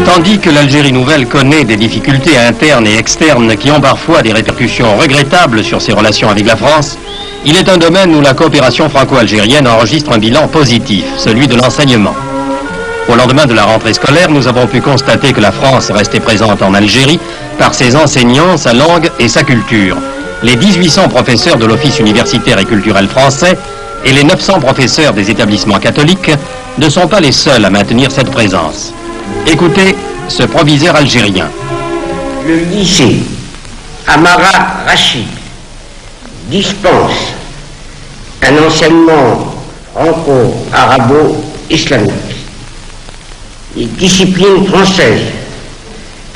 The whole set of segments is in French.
Tandis que l'Algérie nouvelle connaît des difficultés internes et externes qui ont parfois des répercussions regrettables sur ses relations avec la France, il est un domaine où la coopération franco-algérienne enregistre un bilan positif, celui de l'enseignement. Au lendemain de la rentrée scolaire, nous avons pu constater que la France restait présente en Algérie par ses enseignants, sa langue et sa culture. Les 1800 professeurs de l'Office universitaire et culturel français et les 900 professeurs des établissements catholiques ne sont pas les seuls à maintenir cette présence. Écoutez ce proviseur algérien. Le lycée Amara Rachid dispense un enseignement franco-arabo-islamique. Les disciplines françaises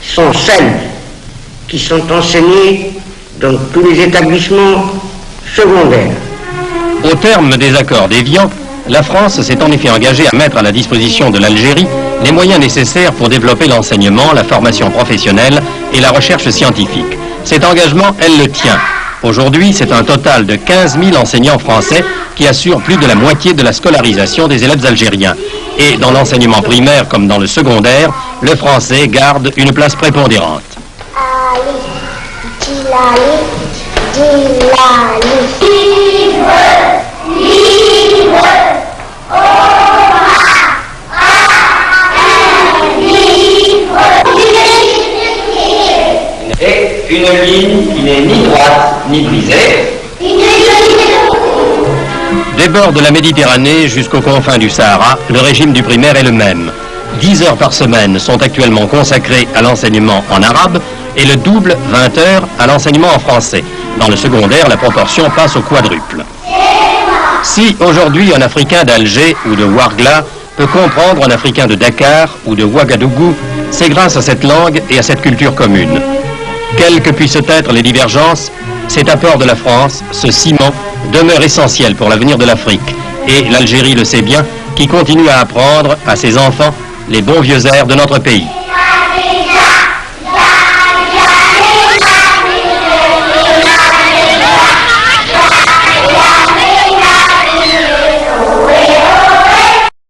sont celles qui sont enseignées dans tous les établissements secondaires. Au terme des accords d'Évian, la France s'est en effet engagée à mettre à la disposition de l'Algérie les moyens nécessaires pour développer l'enseignement, la formation professionnelle et la recherche scientifique. Cet engagement, elle le tient. Aujourd'hui, c'est un total de 15 000 enseignants français qui assurent plus de la moitié de la scolarisation des élèves algériens. Et dans l'enseignement primaire comme dans le secondaire, le français garde une place prépondérante. Et une ligne qui n'est ni droite ni brisée. Des bords de la Méditerranée jusqu'aux confins du Sahara, le régime du primaire est le même. 10 heures par semaine sont actuellement consacrées à l'enseignement en arabe et le double, 20 heures, à l'enseignement en français. Dans le secondaire, la proportion passe au quadruple. Si aujourd'hui un Africain d'Alger ou de Ouargla peut comprendre un Africain de Dakar ou de Ouagadougou, c'est grâce à cette langue et à cette culture commune. Quelles que puissent être les divergences, cet apport de la France, ce ciment, demeure essentiel pour l'avenir de l'Afrique. Et l'Algérie le sait bien, qui continue à apprendre à ses enfants les bons vieux airs de notre pays.